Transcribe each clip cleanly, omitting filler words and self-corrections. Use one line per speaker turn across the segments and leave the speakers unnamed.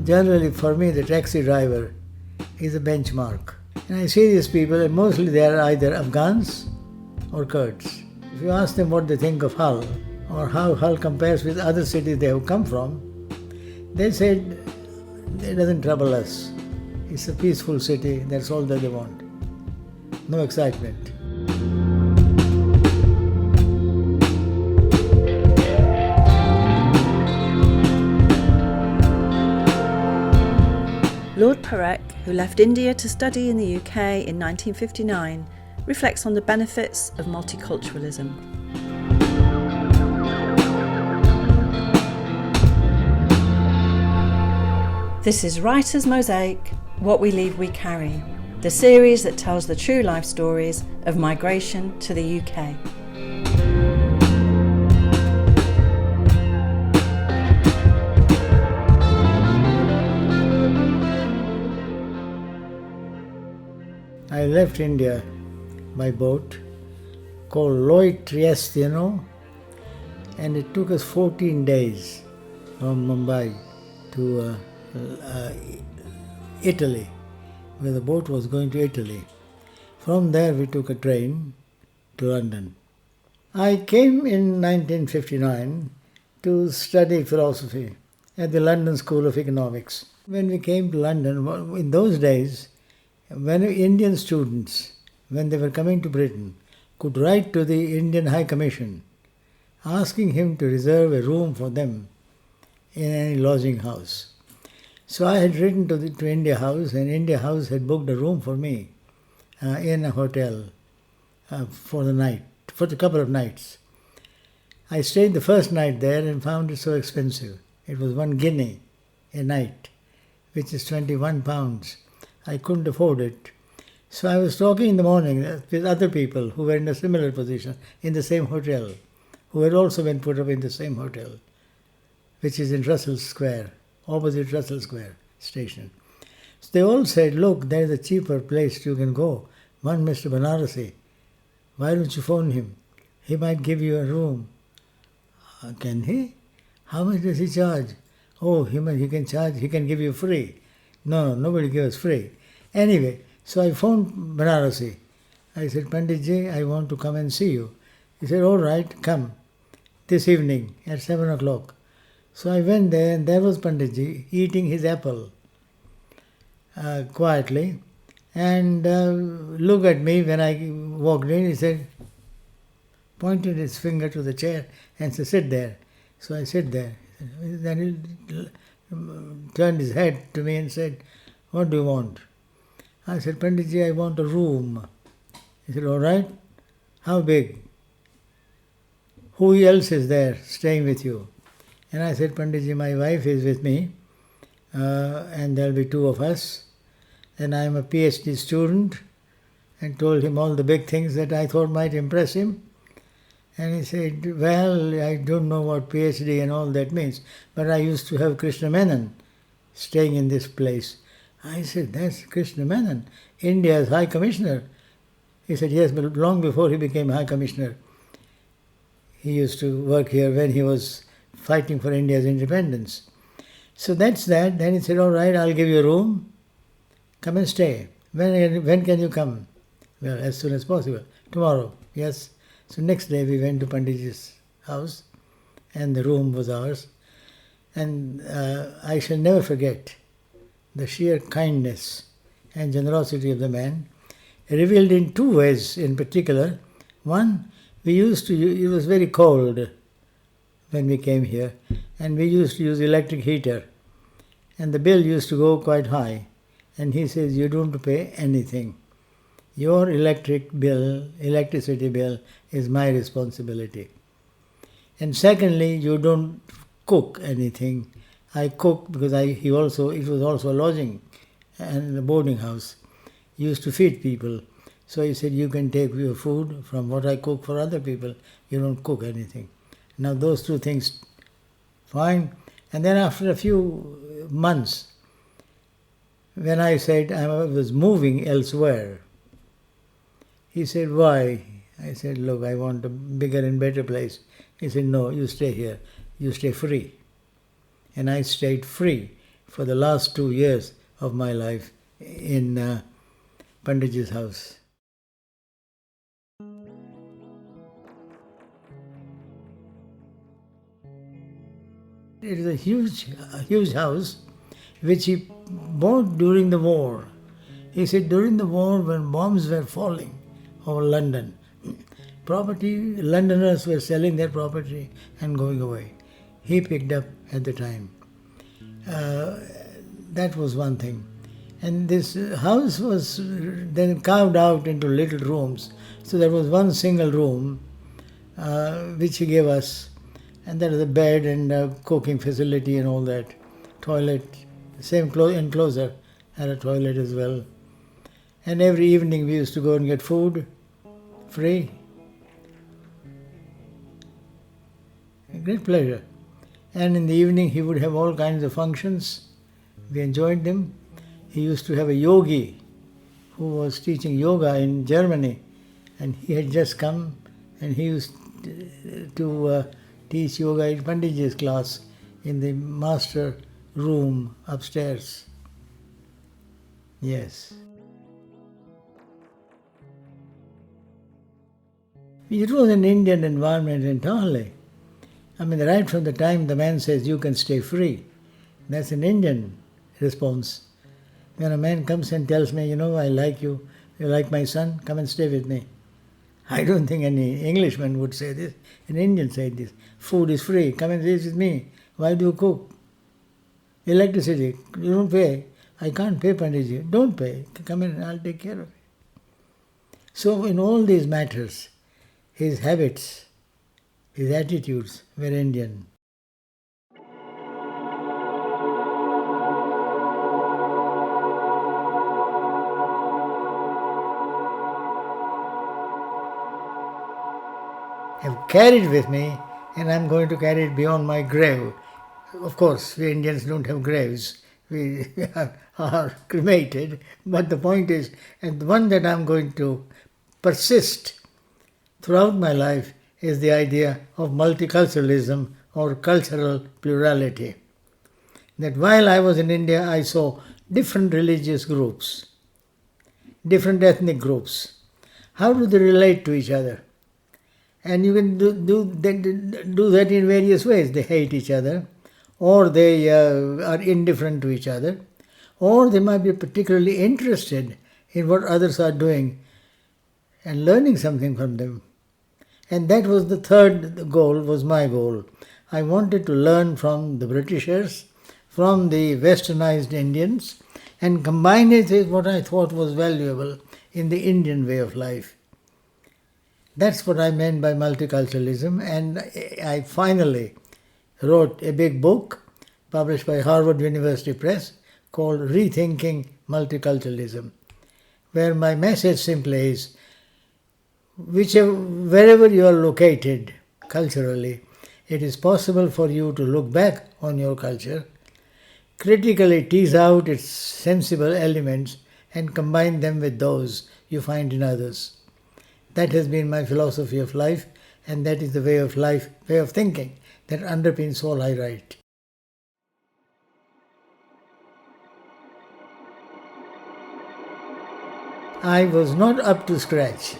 Generally, for me, the taxi driver is a benchmark. And I see these people, and mostly they are either Afghans or Kurds. If you ask them what they think of Hull, or how Hull compares with other cities they have come from, they said it doesn't trouble us. It's a peaceful city, that's all that they want. No excitement.
Lord Parekh, who left India to study in the UK in 1959, reflects on the benefits of multiculturalism. This is Writer's Mosaic, What We Leave We Carry, the series that tells the true life stories of migration to the UK.
I left India by boat called Lloyd Trieste, and it took us 14 days from Mumbai to Italy, where the boat was going to Italy. From there we took a train to London. I came in 1959 to study philosophy at the London School of Economics. When we came to London, in those days, when Indian students, when they were coming to Britain, could write to the Indian High Commission asking him to reserve a room for them in any lodging house. So I had written to India House, and India House had booked a room for me in a hotel for the night, for a couple of nights. I stayed the first night there and found it so expensive. It was 1 guinea a night, which is 21 pounds. I couldn't afford it. So I was talking in the morning with other people who were in a similar position in the same hotel, who had also been put up in the same hotel, which is in Russell Square, opposite Russell Square station. So they all said, look, there's a cheaper place you can go. One Mr. Banarasi. Why don't you phone him? He might give you a room. Can he? How much does he charge? Oh, he can charge, he can give you free. No, nobody gives free. Anyway, so I phoned Banarasi. I said, Panditji, I want to come and see you. He said, all right, come this evening at 7 o'clock. So I went there, and there was Panditji eating his apple quietly, and looked at me when I walked in. He said, pointed his finger to the chair and said, sit there. So I sit there. Then he turned his head to me and said, what do you want? I said, Panditji, I want a room. He said, all right. How big? Who else is there staying with you? And I said, Panditji, my wife is with me, and there'll be 2 of us, and I'm a PhD student, and told him all the big things that I thought might impress him. And he said, well, I don't know what PhD and all that means, but I used to have Krishna Menon staying in this place. I said, that's Krishna Menon, India's High Commissioner. He said, yes, but long before he became High Commissioner. He used to work here when he was fighting for India's independence. So that's that. Then he said, all right, I'll give you a room. Come and stay. When can you come? Well, as soon as possible. Tomorrow. Yes. So next day we went to Panditji's house, and the room was ours. And I shall never forget the sheer kindness and generosity of the man, revealed in 2 ways in particular. One, it was very cold when we came here, and we used to use electric heater, and the bill used to go quite high. And he says, you don't pay anything. Your electricity bill is my responsibility. And secondly, you don't cook anything. I cook because it was also a lodging and a boarding house. He used to feed people. So he said, you can take your food from what I cook for other people. You don't cook anything. Now those 2 things, fine. And then after a few months, when I said I was moving elsewhere, he said, why? I said, look, I want a bigger and better place. He said, no, you stay here. You stay free. And I stayed free for the last 2 years of my life in Panditji's house. It is a huge house which he bought during the war. He said during the war, when bombs were falling over London, Londoners were selling their property and going away. He picked up at the time. That was one thing. And this house was then carved out into little rooms. So there was one single room which he gave us, and there was a bed and a cooking facility and all that. Toilet, same enclosure, had a toilet as well. And every evening we used to go and get food, free. A great pleasure. And in the evening he would have all kinds of functions. We enjoyed them. He used to have a yogi who was teaching yoga in Germany, and he had just come, and he used to teach yoga in Panditji's class in the master room upstairs. Yes. It was an Indian environment entirely. I mean, right from the time the man says, you can stay free, that's an Indian response. When a man comes and tells me, I like you, you like my son, come and stay with me. I don't think any Englishman would say this. An Indian said this. Food is free, come and stay with me. Why do you cook? Electricity, you don't pay. I can't pay, Panditji. Don't pay. Come in, I'll take care of it. So in all these matters, his habits, his attitudes were Indian. I've carried with me, and I'm going to carry it beyond my grave. Of course, we Indians don't have graves. We are cremated. But the point is, and the one that I'm going to persist throughout my life is the idea of multiculturalism or cultural plurality. That while I was in India, I saw different religious groups, different ethnic groups. How do they relate to each other? And you can do that in various ways. They hate each other, or they are indifferent to each other, or they might be particularly interested in what others are doing and learning something from them. And that was the third goal, was my goal. I wanted to learn from the Britishers, from the westernized Indians, and combine it with what I thought was valuable in the Indian way of life. That's what I meant by multiculturalism, and I finally wrote a big book published by Harvard University Press called Rethinking Multiculturalism, where my message simply is, wherever you are located culturally, it is possible for you to look back on your culture, critically tease out its sensible elements and combine them with those you find in others. That has been my philosophy of life, and that is the way of thinking that underpins all I write. I was not up to scratch,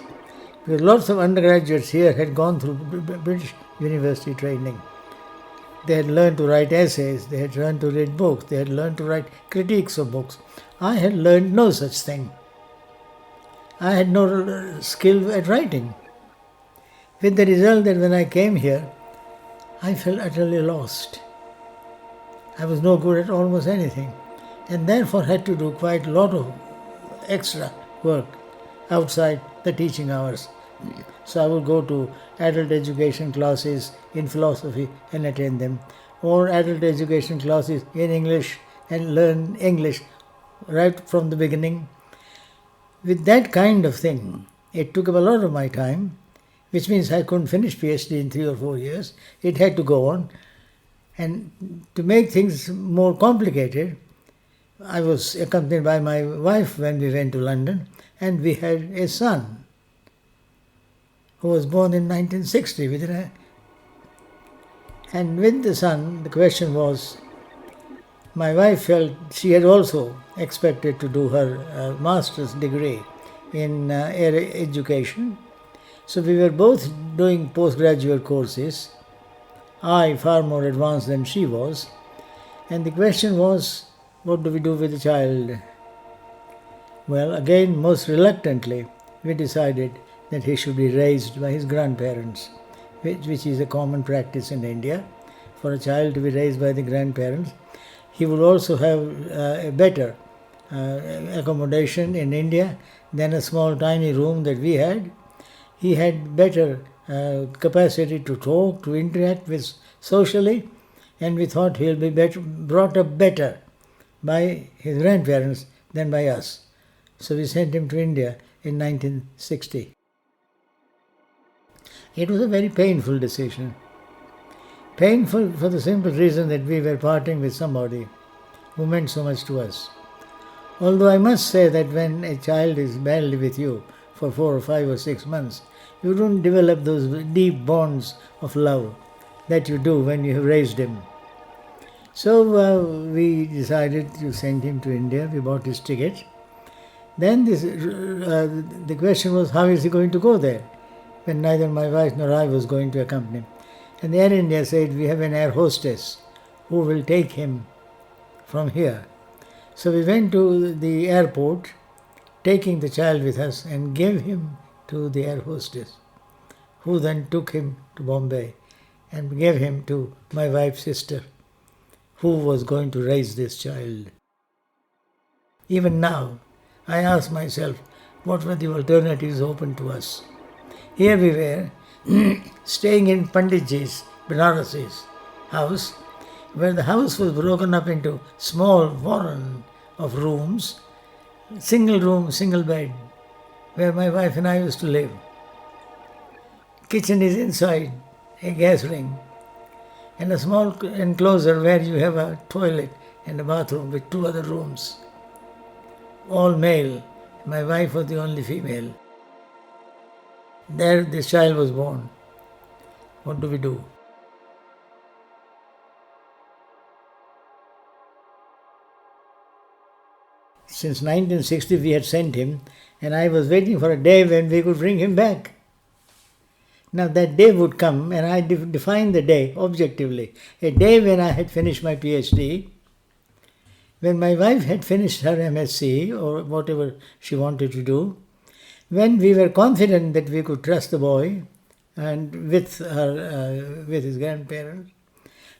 because lots of undergraduates here had gone through British university training. They had learned to write essays, they had learned to read books, they had learned to write critiques of books. I had learned no such thing. I had no skill at writing. With the result that when I came here, I felt utterly lost. I was no good at almost anything, and therefore had to do quite a lot of extra work outside the teaching hours. So I would go to adult education classes in philosophy and attend them, or adult education classes in English and learn English right from the beginning. With that kind of thing, it took up a lot of my time, which means I couldn't finish PhD in 3 or 4 years. It had to go on. And to make things more complicated, I was accompanied by my wife when we went to London, and we had a son who was born in 1960. And with the son, the question was, my wife felt she had also expected to do her master's degree in air education. So we were both doing postgraduate courses, I far more advanced than she was. And the question was, what do we do with the child? Well, again, most reluctantly, we decided that he should be raised by his grandparents, which is a common practice in India, for a child to be raised by the grandparents. He would also have a better accommodation in India than a small tiny room that we had. He had better capacity to talk, to interact with socially, and we thought he'll be brought up better by his grandparents than by us. So we sent him to India in 1960. It was a very painful decision. Painful for the simple reason that we were parting with somebody who meant so much to us. Although I must say that when a child is barely with you for 4 or 5 or 6 months, you don't develop those deep bonds of love that you do when you have raised him. So we decided to send him to India. We bought his ticket. Then the question was, how is he going to go there? When neither my wife nor I was going to accompany him. And the Air India said, we have an air hostess who will take him from here. So we went to the airport, taking the child with us, and gave him to the air hostess, who then took him to Bombay and gave him to my wife's sister, who was going to raise this child. Even now, I ask myself, what were the alternatives open to us? Here we were, staying in Panditji's, Banarasi's house, where the house was broken up into small warren of rooms, single room, single bed, where my wife and I used to live. Kitchen is inside, a gas ring, and a small enclosure where you have a toilet and a bathroom with 2 other rooms. All male. My wife was the only female. There this child was born. What do we do? Since 1960 we had sent him, and I was waiting for a day when we could bring him back. Now that day would come, and I defined the day objectively. A day when I had finished my PhD, when my wife had finished her MSc or whatever she wanted to do, when we were confident that we could trust the boy and with his grandparents.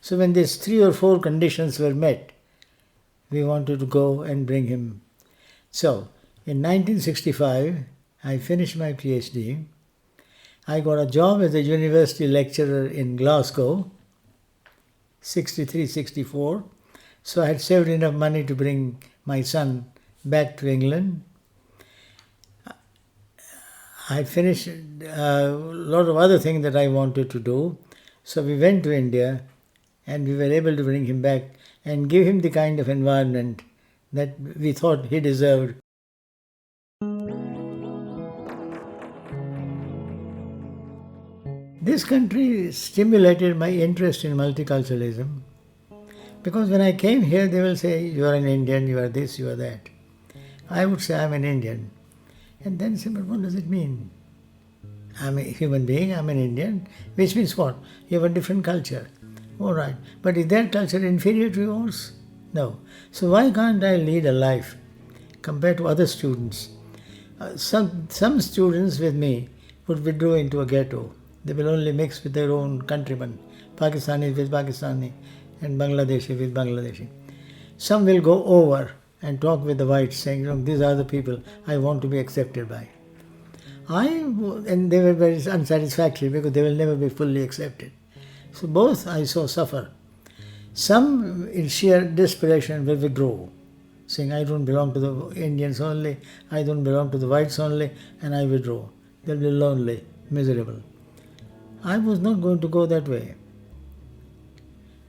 So when these 3 or 4 conditions were met, we wanted to go and bring him. So in 1965, I finished my PhD. I got a job as a university lecturer in Glasgow, 63, 64. So I had saved enough money to bring my son back to England. I finished a lot of other things that I wanted to do. So we went to India and we were able to bring him back and give him the kind of environment that we thought he deserved. This country stimulated my interest in multiculturalism. Because when I came here, they will say, you are an Indian, you are this, you are that. I would say, I'm an Indian. And then say, but what does it mean? I'm a human being, I'm an Indian, which means what? You have a different culture. All right. But is their culture inferior to yours? No. So why can't I lead a life compared to other students? Some students with me would withdraw into a ghetto. They will only mix with their own countrymen, Pakistani with Pakistani, and Bangladeshi with Bangladeshi. Some will go over and talk with the whites saying, look, these are the people I want to be accepted by. And they were very unsatisfactory because they will never be fully accepted. So both I saw suffer. Some in sheer desperation will withdraw, saying, I don't belong to the Indians only, I don't belong to the whites only, and I withdraw. They'll be lonely, miserable. I was not going to go that way.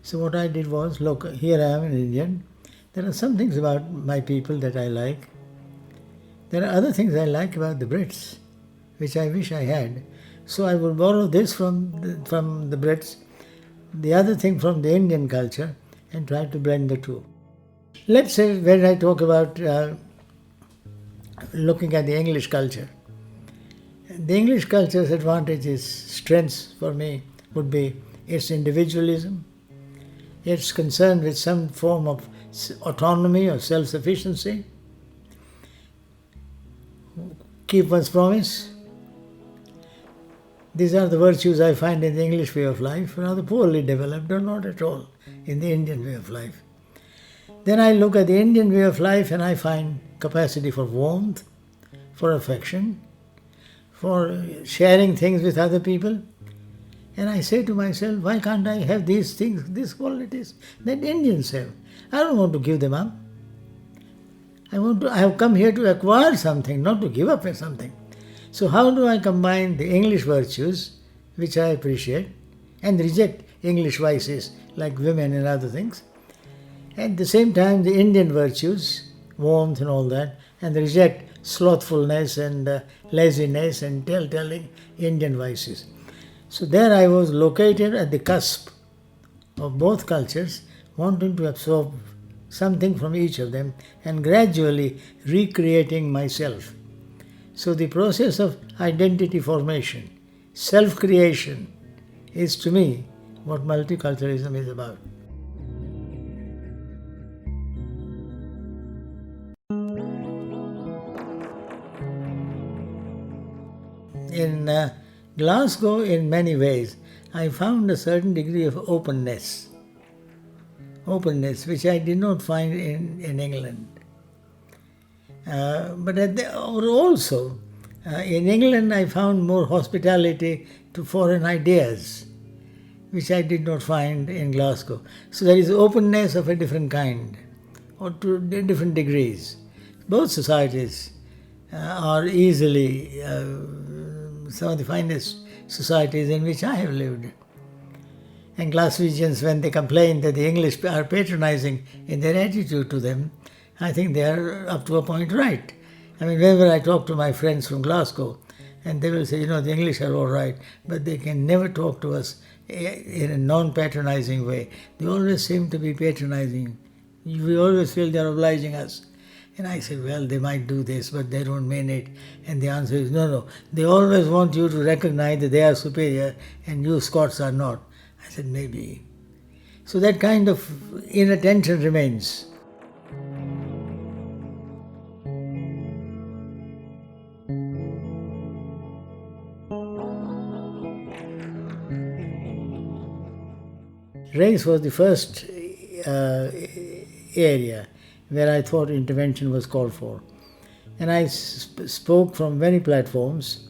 So what I did was, look, here I am an Indian. There are some things about my people that I like. There are other things I like about the Brits, which I wish I had. So I will borrow this from the Brits, the other thing from the Indian culture, and try to blend the two. Let's say when I talk about looking at the English culture, the English culture's advantages, strengths for me would be its individualism, its concern with some form of autonomy or self-sufficiency, keep one's promise. These are the virtues I find in the English way of life, rather poorly developed or not at all in the Indian way of life. Then I look at the Indian way of life and I find capacity for warmth, for affection, for sharing things with other people. And I say to myself, why can't I have these things, these qualities that Indians have? I don't want to give them up. I have come here to acquire something, not to give up something. So how do I combine the English virtues, which I appreciate, and reject English vices like women and other things? At the same time, the Indian virtues, warmth and all that, and reject slothfulness and laziness and tale-telling Indian vices. So there I was located at the cusp of both cultures, wanting to absorb something from each of them and gradually recreating myself. So the process of identity formation, self-creation, is to me what multiculturalism is about. In Glasgow, in many ways, I found a certain degree of openness, which I did not find in England. But also, in England I found more hospitality to foreign ideas, which I did not find in Glasgow. So there is openness of a different kind, or to different degrees. Both societies are easily some of the finest societies in which I have lived. And Glaswegians, when they complain that the English are patronizing in their attitude to them, I think they are up to a point right. I mean, whenever I talk to my friends from Glasgow, and they will say, the English are all right, but they can never talk to us in a non-patronizing way. They always seem to be patronizing. We always feel they are obliging us. And I said, well, they might do this, but they don't mean it. And the answer is, no. They always want you to recognize that they are superior and you Scots are not. I said, maybe. So that kind of inattention remains. Race was the first area where I thought intervention was called for. And I spoke from many platforms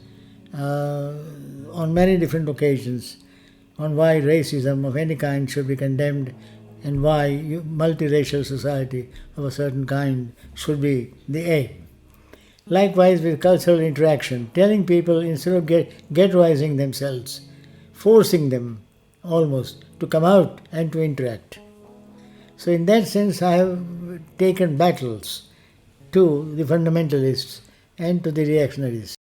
on many different occasions on why racism of any kind should be condemned and why multiracial society of a certain kind should be the aim. Likewise with cultural interaction, telling people instead of ghettoizing themselves, forcing them almost to come out and to interact. So in that sense I have taken battles to the fundamentalists and to the reactionaries.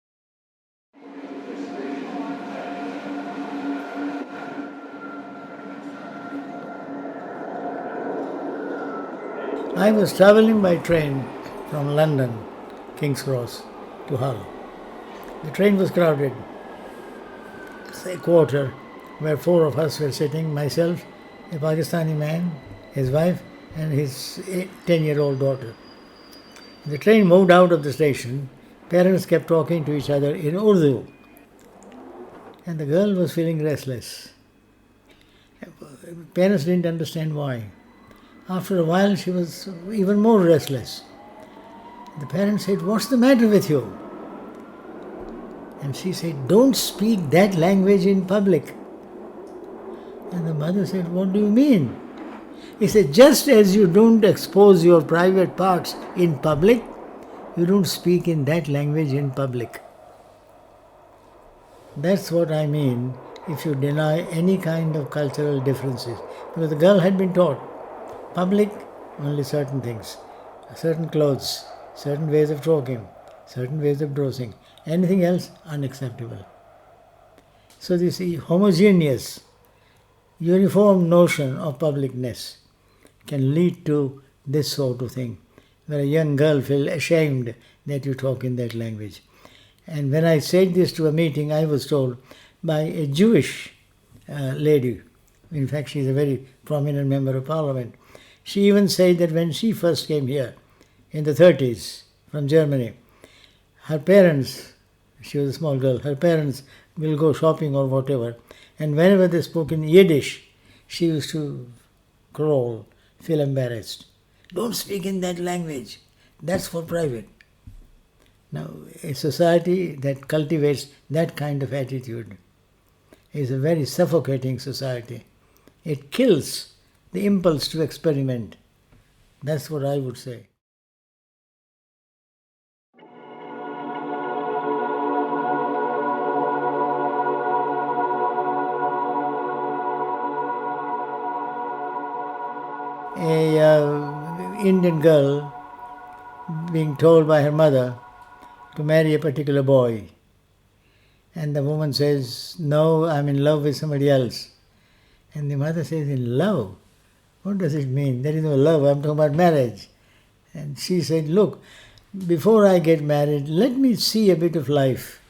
I was travelling by train from London, King's Cross, to Hull. The train was crowded. Say a quarter, where 4 of us were sitting, myself, a Pakistani man, his wife, and his 10-year-old daughter. The train moved out of the station. Parents kept talking to each other in Urdu. And the girl was feeling restless. Parents didn't understand why. After a while, she was even more restless. The parents said, "What's the matter with you?" And she said, "Don't speak that language in public." And the mother said, "What do you mean?" He said, "Just as you don't expose your private parts in public, you don't speak in that language in public." That's what I mean if you deny any kind of cultural differences. Because the girl had been taught, public, only certain things, certain clothes, certain ways of talking, certain ways of dressing. Anything else, unacceptable. So this homogeneous, uniform notion of publicness can lead to this sort of thing, where a young girl feels ashamed that you talk in that language. And when I said this to a meeting, I was told by a Jewish lady, in fact she is a very prominent member of parliament, she even said that when she first came here in the 30s from Germany, her parents, she was a small girl, her parents will go shopping or whatever, and whenever they spoke in Yiddish, she used to crawl, feel embarrassed. Don't speak in that language, that's for private. Now, a society that cultivates that kind of attitude is a very suffocating society. It kills the impulse to experiment. That's what I would say. A Indian girl being told by her mother to marry a particular boy, and the woman says, no, I'm in love with somebody else. And the mother says, in love? What does it mean? There is no love, I'm talking about marriage. And she said, look, before I get married, let me see a bit of life.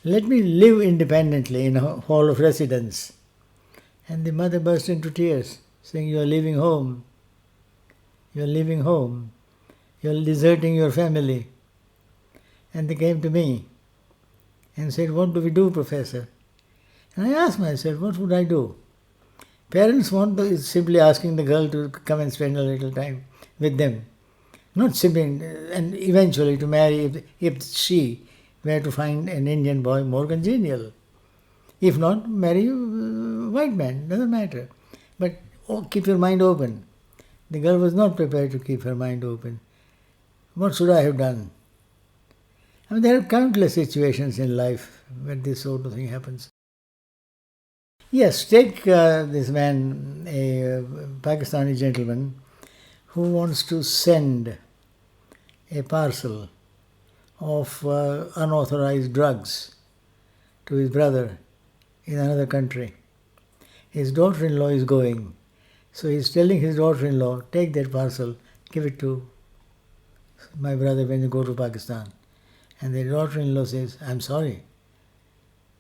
Let me live independently in a hall of residence. And the mother burst into tears, saying, you are leaving home. You are leaving home. You are deserting your family. And they came to me and said, what do we do, Professor? And I asked myself, what would I do? Parents want is simply asking the girl to come and spend a little time with them. Not simply, and eventually to marry if she were to find an Indian boy more congenial. If not, marry a white man, doesn't matter. But keep your mind open. The girl was not prepared to keep her mind open. What should I have done? I mean, there are countless situations in life where this sort of thing happens. Yes, take this man, a Pakistani gentleman, who wants to send a parcel of unauthorized drugs to his brother in another country. His daughter-in-law is going. So he's telling his daughter-in-law, take that parcel, give it to my brother when you go to Pakistan. And the daughter-in-law says, I'm sorry.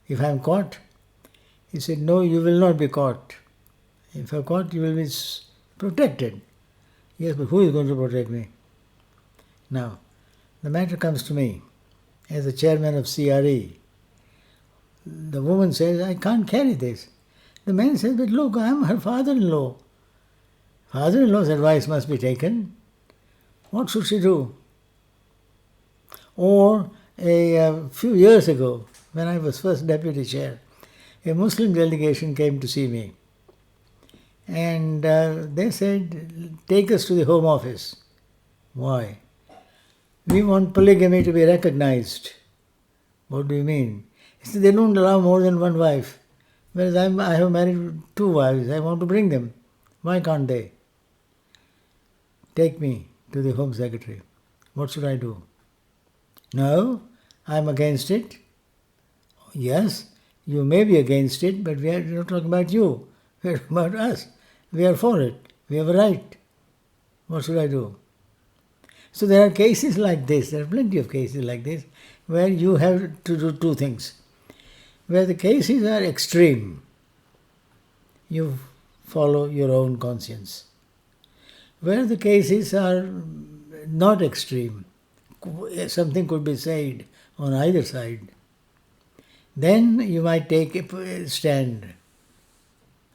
If I'm caught? He said, no, you will not be caught. If you're caught, you will be protected. Yes, but who is going to protect me? Now, the matter comes to me as the chairman of CRE. The woman says, I can't carry this. The man says, but look, I'm her father-in-law. Father-in-law's advice must be taken. What should she do? Or a few years ago, when I was first deputy chair, a Muslim delegation came to see me. And they said, take us to the Home Office. Why? We want polygamy to be recognized. What do you mean? He said, they don't allow more than one wife. Whereas I have married two wives. I want to bring them. Why can't they? Take me to the Home Secretary. What should I do? No, I'm against it. Yes, you may be against it, but we are not talking about you. We are talking about us. We are for it. We have a right. What should I do? So there are cases like this, there are plenty of cases like this, where you have to do two things. Where the cases are extreme, you follow your own conscience. Where the cases are not extreme, something could be said on either side, then you might take a stand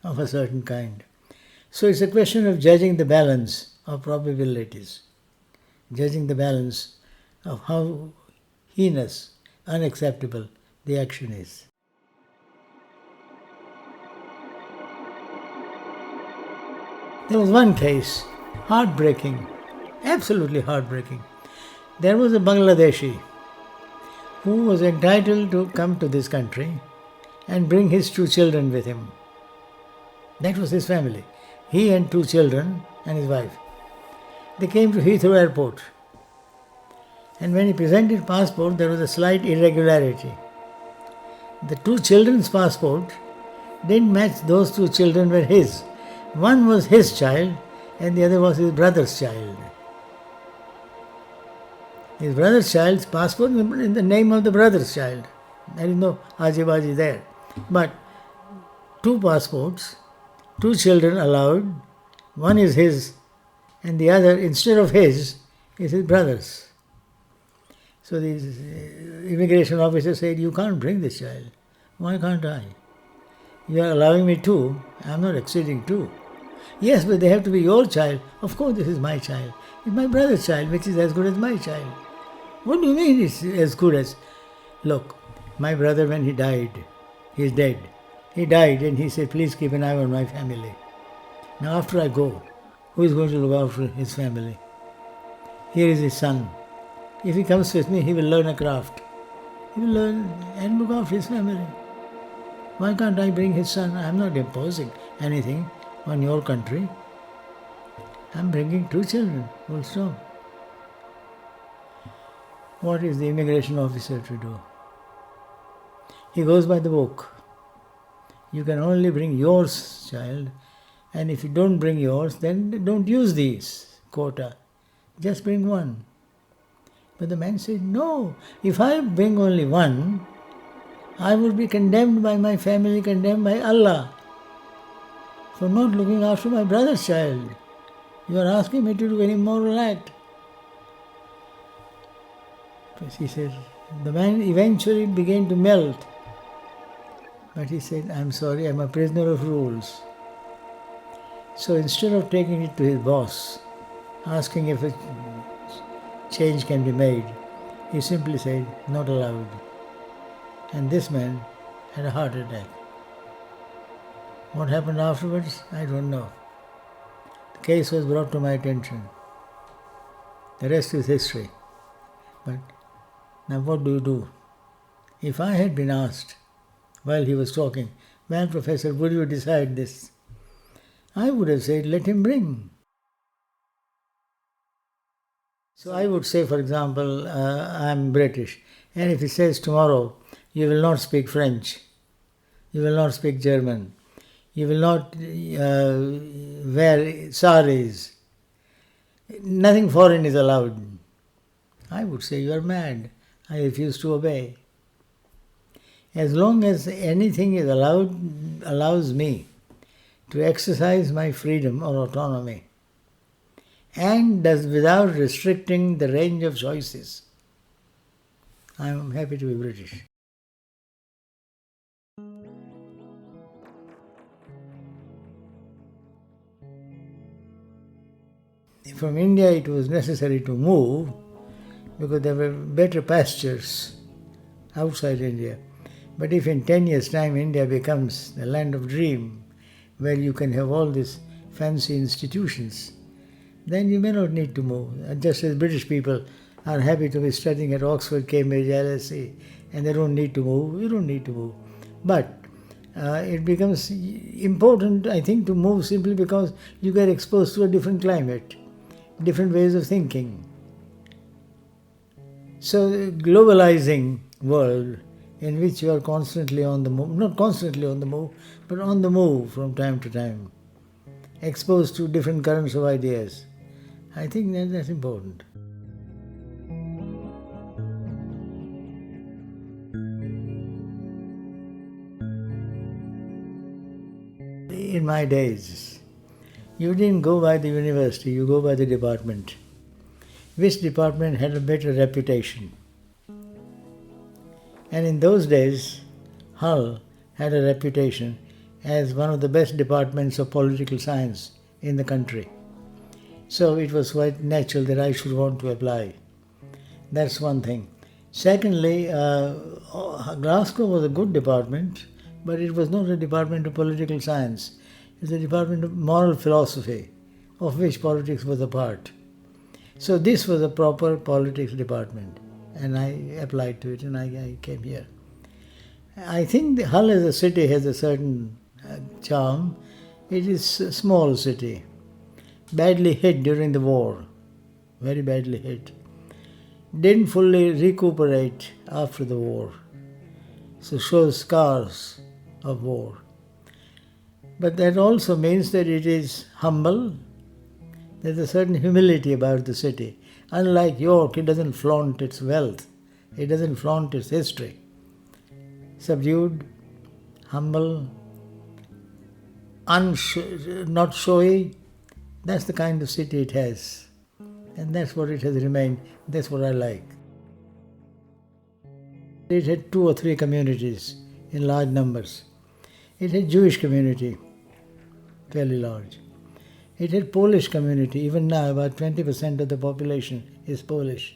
of a certain kind. So it's a question of judging the balance of probabilities, judging the balance of how heinous, unacceptable the action is. There was one case, heartbreaking, absolutely heartbreaking. There was a Bangladeshi who was entitled to come to this country and bring his two children with him. That was his family. He and two children and his wife. They came to Heathrow Airport. And when he presented passport, there was a slight irregularity. The two children's passport didn't match those two children were his. One was his child and the other was his brother's child. His brother's child's passport in the name of the brother's child. There is no aji-baji there. But two passports, two children allowed, one is his and the other, instead of his, is his brother's. So the immigration officer said, you can't bring this child. Why can't I? You are allowing me two, I am not exceeding two. Yes, but they have to be your child. Of course this is my child. It's my brother's child, which is as good as my child. What do you mean it's as good as? Look, my brother, when he died, he's dead. He died and he said, please keep an eye on my family. Now after I go, who is going to look after his family? Here is his son. If he comes with me, he will learn a craft. He will learn and look after his family. Why can't I bring his son? I am not imposing anything on your country. I am bringing two children, full stop. What is the immigration officer to do? He goes by the book. You can only bring yours, child, and if you don't bring yours, then don't use these quota. Just bring one. But the man said, no, if I bring only one, I would be condemned by my family, condemned by Allah for not looking after my brother's child. You are asking me to do an immoral act. But he said, the man eventually began to melt. But he said, I'm sorry, I'm a prisoner of rules. So instead of taking it to his boss, asking if a change can be made, he simply said, not allowed. And this man had a heart attack. What happened afterwards, I don't know. The case was brought to my attention. The rest is history. But now what do you do? If I had been asked while he was talking, well, Professor, would you decide this? I would have said, let him bring. So I would say, for example, I'm British, and if he says tomorrow, you will not speak French, you will not speak German, you will not wear saris, nothing foreign is allowed. I would say, you are mad, I refuse to obey. As long as anything is allows me to exercise my freedom or autonomy, and does without restricting the range of choices, I am happy to be British. From India it was necessary to move because there were better pastures outside India. But if in 10 years' time India becomes the land of dream, where you can have all these fancy institutions, then you may not need to move. Just as British people are happy to be studying at Oxford, Cambridge, LSE, and they don't need to move, you don't need to move. But it becomes important, I think, to move simply because you get exposed to a different climate, different ways of thinking. So the globalizing world in which you are constantly on the move, not constantly on the move, but on the move from time to time, exposed to different currents of ideas. I think that's important. In my days, you didn't go by the university, you go by the department. Which department had a better reputation? And in those days, Hull had a reputation as one of the best departments of political science in the country. So it was quite natural that I should want to apply. That's one thing. Secondly, Glasgow was a good department, but it was not a department of political science. It was a department of moral philosophy, of which politics was a part. So this was a proper politics department, and I applied to it and I came here. I think Hull as a city has a certain charm. It is a small city, badly hit during the war, very badly hit. Didn't fully recuperate after the war, so shows scars of war. But that also means that it is humble, There's a certain humility about the city. Unlike York, it doesn't flaunt its wealth. It doesn't flaunt its history. Subdued, humble, not showy. That's the kind of city it has. And that's what it has remained. That's what I like. It had 2 or 3 communities in large numbers. It had Jewish community, fairly large. It had Polish community. Even now, about 20% of the population is Polish.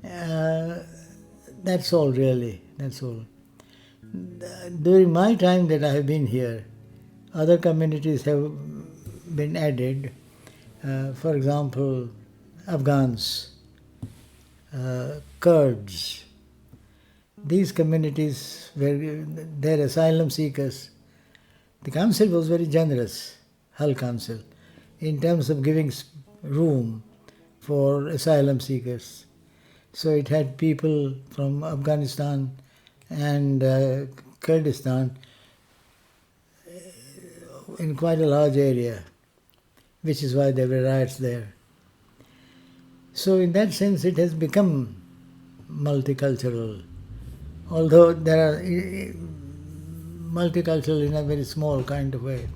That's all, really. That's all. During my time that I have been here, other communities have been added. For example, Afghans, Kurds. These communities were their asylum seekers. The council was very generous, Hull Council, in terms of giving room for asylum seekers. So it had people from Afghanistan and Kurdistan in quite a large area, which is why there were riots there. So in that sense it has become multicultural, although there are multicultural in a very small kind of way.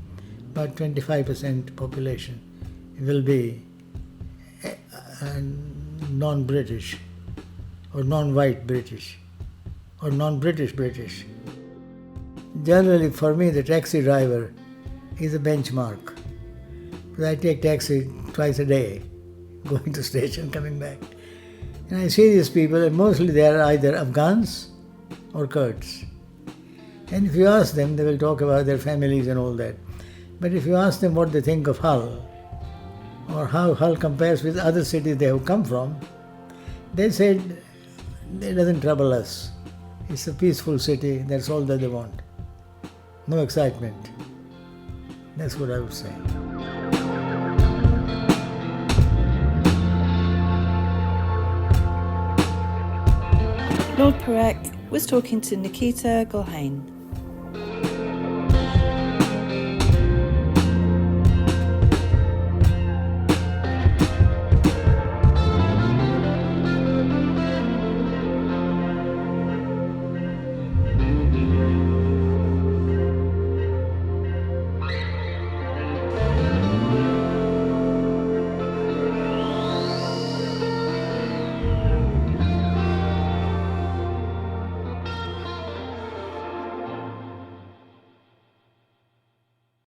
About 25% population will be non-British or non-white British or non-British British. Generally for me the taxi driver is a benchmark. Because I take taxi twice a day, going to station, coming back. And I see these people, and mostly they are either Afghans or Kurds. And if you ask them, they will talk about their families and all that. But if you ask them what they think of Hull, or how Hull compares with other cities they have come from, they said it doesn't trouble us. It's a peaceful city, that's all that they want. No excitement. That's what I would say.
Lord Parekh was talking to Nikita Golhane.